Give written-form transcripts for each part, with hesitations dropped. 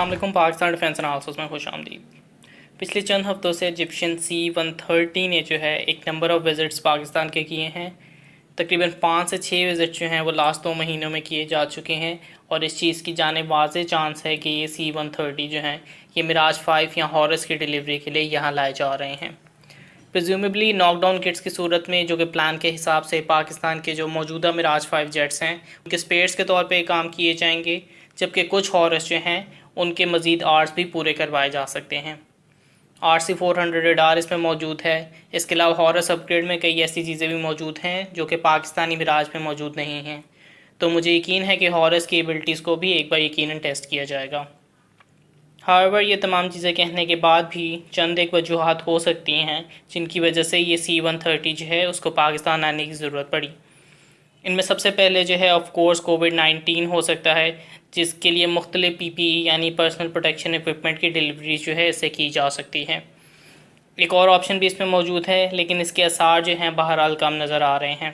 अस्सलाम वालेकुम। Pakistan defence analysis में खुश आमदीद। पिछले चंद हफ्तों से इजिप्शियन C-130 ने जो है एक नंबर ऑफ़ विज़िट्स पाकिस्तान के किए हैं। तकरीबन 5 से 6 विज़िट जो हैं वो लास्ट 2 महीनों में किए जा चुके हैं और इस चीज़ की जानिब वाज़े चांस है कि ये C-130 जो हैं ये मिराज 5 या हॉरस की डिलीवरी के लिए यहाँ लाए जा रहे हैं। प्रिज्यूमेबली नॉकडाउन किट्स की सूरत में जो कि प्लान के हिसाब से पाकिस्तान के जो मौजूदा मिराज 5 जेट्स हैं उनके स्पेयर्स के तौर पे काम किए जाएंगे, जबकि कुछ हॉरस जो हैं उनके मज़ीद आर्ट्स भी पूरे करवाए जा सकते हैं। RC-400 रडार इसमें मौजूद है। इसके अलावा हॉरस अपग्रेड में कई ऐसी चीज़ें भी मौजूद हैं जो कि पाकिस्तानी मिराज में मौजूद नहीं हैं। तो मुझे यकीन है कि हॉरस की एबिलिटीज़ को भी एक बार यकीनन टेस्ट किया जाएगा। हाउएवर ये तमाम चीज़ें कहने के बाद भी चंद एक वजूहात हो सकती हैं जिनकी वजह से ये C-130 जो है उसको पाकिस्तान आने की ज़रूरत पड़ी। इनमें सबसे पहले जो है ऑफ कोर्स कोविड-19 हो सकता है, जिसके लिए मुख्तलिफ PPE यानी पर्सनल प्रोटेक्शन इक्विपमेंट की डिलीवरी जो है इससे की जा सकती है। एक और ऑप्शन भी इसमें मौजूद है, लेकिन इसके आसार जो हैं बहरहाल कम नज़र आ रहे हैं।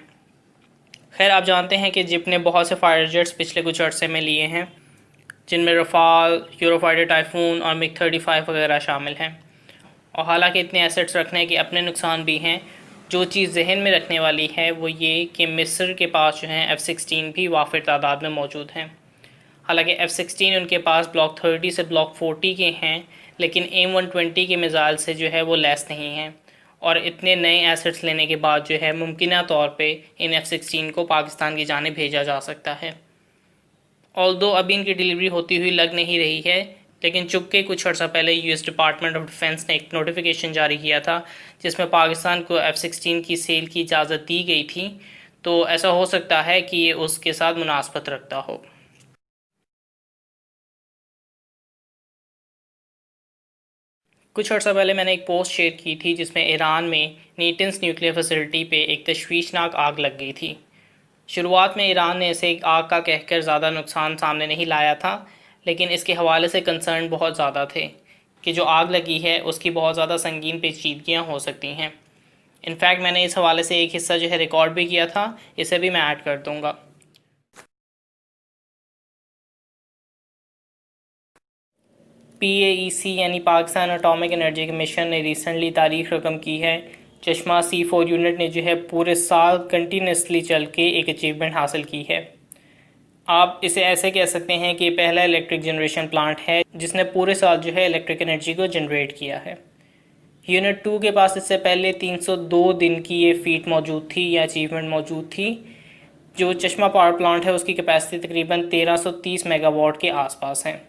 खैर, आप जानते हैं कि जिप ने बहुत से फाइटर जेट्स पिछले कुछ अर्से में लिए हैं, जिनमें रफ़ाल, यूरोफाइटर टाइफून और MiG-35 वगैरह शामिल हैं। और हालांकि इतने एसेट्स रखने के अपने नुकसान भी हैं, जो चीज़ जहन में रखने वाली है वो ये कि मिस्र के पास जो है F-16 भी वाफिर तादाद में मौजूद हैं। हालांकि F-16 उनके पास ब्लॉक 30 से ब्लॉक 40 के हैं, लेकिन AIM-120 के मिसाइल से जो है वो लेस नहीं हैं। और इतने नए एसेट्स लेने के बाद जो है मुमकिना तौर पे इन F-16 को पाकिस्तान की जानिब भेजा जा सकता है। ऑल्दो अभी इनकी डिलीवरी होती हुई लग नहीं रही है, लेकिन चुपके कुछ अर्सा पहले US डिपार्टमेंट ऑफ डिफेंस ने एक नोटिफिकेशन जारी किया था जिसमें पाकिस्तान को F-16 की सेल की इजाज़त दी गई थी। तो ऐसा हो सकता है कि ये उसके साथ मुनासबत रखता हो। कुछ अर्सा पहले मैंने एक पोस्ट शेयर की थी जिसमें ईरान में नेटेंस न्यूक्लियर फैसिलिटी पे एक तशवीशनाक आग लग गई थी। शुरुआत में ईरान ने इसे एक आग का कहकर ज़्यादा नुकसान सामने नहीं लाया था, लेकिन इसके हवाले से कंसर्न बहुत ज़्यादा थे कि जो आग लगी है उसकी बहुत ज़्यादा संगीन पेचीदगियाँ हो सकती हैं। इनफैक्ट मैंने इस हवाले से एक हिस्सा जो है रिकॉर्ड भी किया था, इसे भी मैं ऐड कर दूँगा। PAEC यानी पाकिस्तान एटॉमिक एनर्जी कमीशन ने रिसेंटली तारीख रकम की है। चश्मा C4 यूनिट ने जो है पूरे साल कंटिन्यूसली चल के एक अचीवमेंट हासिल की है। आप इसे ऐसे कह सकते हैं कि पहला इलेक्ट्रिक जनरेशन प्लांट है जिसने पूरे साल जो है इलेक्ट्रिक एनर्जी को जनरेट किया है। यूनिट 2 के पास इससे पहले 302 दिन की ये फीट मौजूद थी या अचीवमेंट मौजूद थी। जो चश्मा पावर प्लांट है उसकी कैपेसिटी तकरीबन 1330 मेगावाट के आसपास है।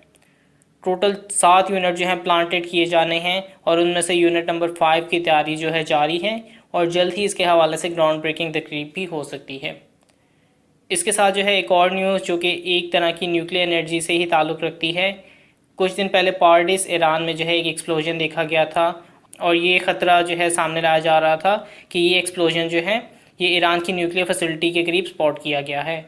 टोटल 7 यूनिट जो हैं प्लांटेड किए जाने हैं और उनमें से यूनिट नंबर 5 की तैयारी जो है जारी है और जल्द ही इसके हवाले से ग्राउंड ब्रेकिंग तकरीब भी हो सकती है। इसके साथ जो है एक और न्यूज़ जो कि एक तरह की न्यूक्लियर एनर्जी से ही ताल्लुक़ रखती है। कुछ दिन पहले पार्डिस ईरान में जो है एक एक्सप्लोजन देखा गया था और ये ख़तरा जो है सामने लाया जा रहा था कि ये एक्सप्लोजन जो है ये ईरान की न्यूक्लियर फैसिलिटी के करीब स्पॉट किया गया है।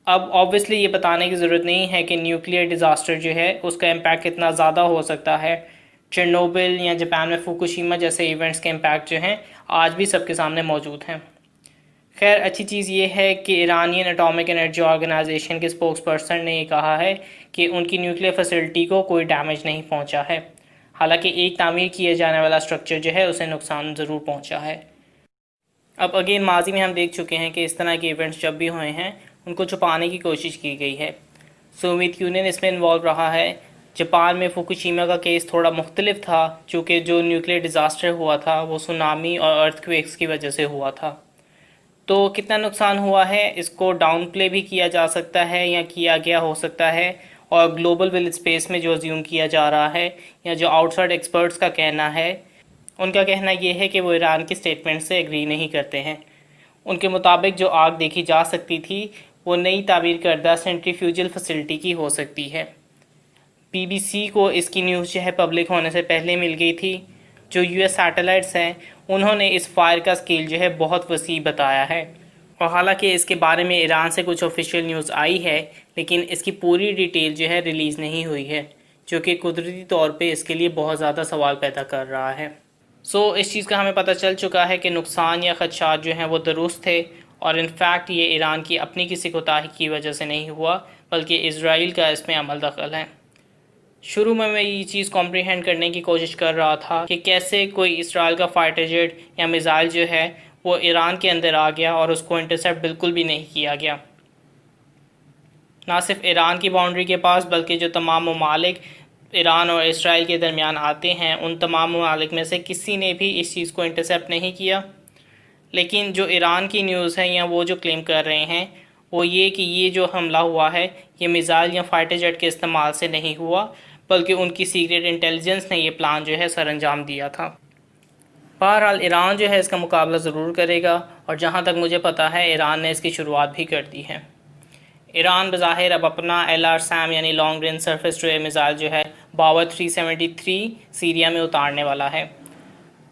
अब ऑब्वियसली ये बताने की ज़रूरत नहीं है कि न्यूक्लियर डिज़ास्टर जो है उसका इम्पैक्ट कितना ज़्यादा हो सकता है। चेरनोबिल या जापान में फुकुशिमा जैसे इवेंट्स के इम्पैक्ट जो हैं आज भी सबके सामने मौजूद हैं। खैर, अच्छी चीज़ ये है कि ईरानियन एटॉमिक एनर्जी ऑर्गेनाइजेशन के स्पोक्स पर्सन ने ये कहा है कि उनकी न्यूक्लियर फैसिलिटी को कोई डैमेज नहीं पहुंचा है। हालांकि एक तामीर किए जाने वाला स्ट्रक्चर जो है उसे नुकसान ज़रूर पहुंचा है। अब अगेन माजी में हम देख चुके हैं कि इस तरह के इवेंट्स जब भी हुए हैं उनको छुपाने की कोशिश की गई है। सोवियत यूनियन इसमें इन्वॉल्व रहा है। जापान में फुकुशिमा का केस थोड़ा मुख्तलिफ था, चूँकि जो न्यूक्लियर डिज़ास्टर हुआ था वो सुनामी और अर्थक्वेक्स की वजह से हुआ था। तो कितना नुकसान हुआ है इसको डाउन प्ले भी किया जा सकता है या किया गया हो सकता है, और ग्लोबल विलेज स्पेस में जो अज्यूम किया जा रहा है या जो आउटसाइड एक्सपर्ट्स का कहना है, उनका कहना ये है कि वो ईरान के स्टेटमेंट से एग्री नहीं करते हैं। उनके मुताबिक जो आग देखी जा सकती थी वो नई तामीर करदा सेंट्रीफ्यूजल फैसिलिटी की हो सकती है। BBC को इसकी न्यूज़ जो है पब्लिक होने से पहले मिल गई थी। जो US सैटेलाइट्स हैं उन्होंने इस फायर का स्केल जो है बहुत वसी बताया है, और हालांकि इसके बारे में ईरान से कुछ ऑफिशियल न्यूज़ आई है, लेकिन इसकी पूरी डिटेल जो है रिलीज़ नहीं हुई है, जो कि कुदरती तौर पे इसके लिए बहुत ज़्यादा सवाल पैदा कर रहा है। इस चीज़ का हमें पता चल चुका है कि नुकसान या ख़दशात जो हैं वो दुरुस्त थे, और इनफैक्ट ये ईरान की अपनी किसी कोताही की वजह से नहीं हुआ, बल्कि इजराइल का इसमें अमल दखल है। शुरू में मैं ये चीज़ कॉम्प्रीहेंड करने की कोशिश कर रहा था कि कैसे कोई इसराइल का फाइटर जेट या मिज़ाइल जो है वो ईरान के अंदर आ गया और उसको इंटरसेप्ट बिल्कुल भी नहीं किया गया। ना सिर्फ ईरान की बाउंड्री के पास बल्कि जो तमाम ममालिक ईरान और इसराइल के दरमियान आते हैं उन तमाम ममालिक में से किसी ने भी इस चीज़ को इंटरसेप्ट नहीं किया। लेकिन जो ईरान की न्यूज़ है या वो जो क्लेम कर रहे हैं वो ये कि ये जो हमला हुआ है ये मिज़ाइल या फाइटर जेट के इस्तेमाल से नहीं हुआ बल्कि उनकी सीक्रेट इंटेलिजेंस ने ये प्लान जो है सरअंजाम दिया था। बहरहाल ईरान जो है इसका मुकाबला ज़रूर करेगा और जहाँ तक मुझे पता है ईरान ने इसकी शुरुआत भी कर दी है। ईरान बज़ाहिर अब अपना LRSAM यानी long range surface to air missile जो है बावर 373 सीरिया में उतारने वाला है।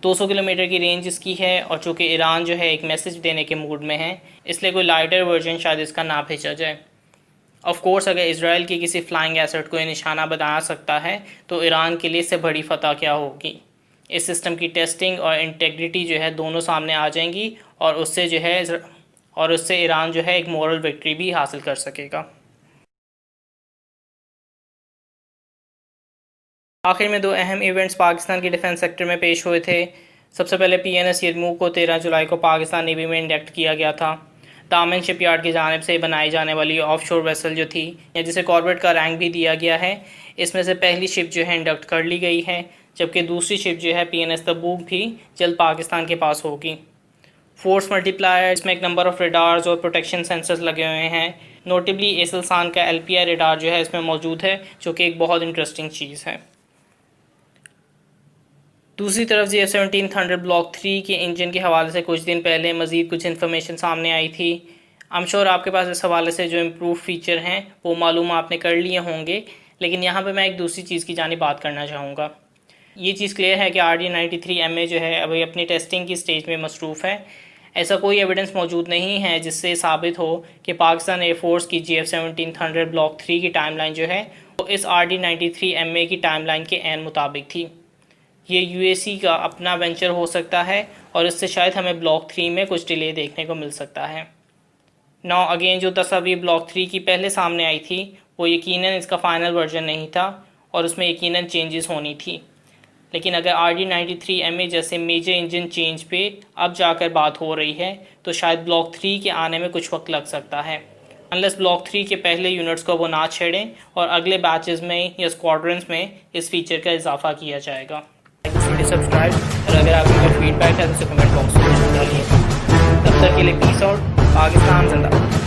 200 किलोमीटर की रेंज इसकी है और चूँकि ईरान जो है एक मैसेज देने के मूड में है इसलिए कोई लाइटर वर्जन शायद इसका ना भेजा जाए। ऑफ कोर्स अगर इसराइल की किसी फ्लाइंग एसेट को निशाना बना सकता है तो ईरान के लिए इससे बड़ी फतह क्या होगी। इस सिस्टम की टेस्टिंग और इंटेग्रिटी जो है दोनों सामने आ जाएंगी और उससे ईरान जो है एक मॉरल विक्ट्री भी हासिल कर सकेगा। आखिर में दो अहम इवेंट्स पाकिस्तान के डिफेंस सेक्टर में पेश हुए थे। सबसे पहले PNS यरमूक को 13 जुलाई को पाकिस्तान नेवी में इंडक्ट किया गया था। दामन शिपयार्ड की जानिब से बनाई जाने वाली ऑफशोर वेसल जो थी या जिसे कॉर्वेट का रैंक भी दिया गया है, इसमें से पहली शिप जो है इंडक्ट कर ली गई है, जबकि दूसरी शिप जो है PNS तबूक भी जल्द पाकिस्तान के पास होगी। फोर्स मल्टीप्लायर, इसमें एक नंबर ऑफ़ रेडार्स और प्रोटेक्शन सेंसर्स लगे हुए हैं। नोटेबली एसलसान का LPI रेडार जो है इसमें मौजूद है, जो कि एक बहुत इंटरेस्टिंग चीज़ है। दूसरी तरफ JF-17 थंडर ब्लॉक 3 के इंजन के हवाले से कुछ दिन पहले मज़ीद कुछ इन्फॉर्मेशन सामने आई थी। आई एम श्योर आपके पास इस हवाले से जो इम्प्रूव फीचर हैं वो मालूम आपने कर लिए होंगे, लेकिन यहाँ पे मैं एक दूसरी चीज़ की जानिब बात करना चाहूँगा। ये चीज़ क्लियर है कि RD-93MA जो है अभी अपनी टेस्टिंग की स्टेज में मसरूफ़ है। ऐसा कोई एविडेंस मौजूद नहीं है जिससे साबित हो कि पाकिस्तान एयरफोर्स की JF-17 थंडर ब्लॉक 3 की टाइमलाइन जो है वो इस RD-93MA की टाइमलाइन के ऐन मुताबिक थी। ये UAC का अपना वेंचर हो सकता है और इससे शायद हमें ब्लॉक 3 में कुछ डिले देखने को मिल सकता है। नाउ अगेन जो तस्वीर ब्लॉक 3 की पहले सामने आई थी वो यकीनन इसका फ़ाइनल वर्जन नहीं था और उसमें यकीनन चेंजेस होनी थी। लेकिन अगर RD-93MA जैसे मेजर इंजन चेंज पे अब जाकर बात हो रही है तो शायद ब्लॉक 3 के आने में कुछ वक्त लग सकता है, अनलेस ब्लॉक 3 के पहले यूनिट्स को वो ना छेड़ें और अगले बैचेस में या स्क्वाड्रंस में इस फीचर का इजाफा किया जाएगा। सब्सक्राइब और अगर आपको कोई फीडबैक है तो उसे कमेंट बॉक्स में डालिए। तब तक के लिए पीस आउट। पाकिस्तान जिंदाबाद।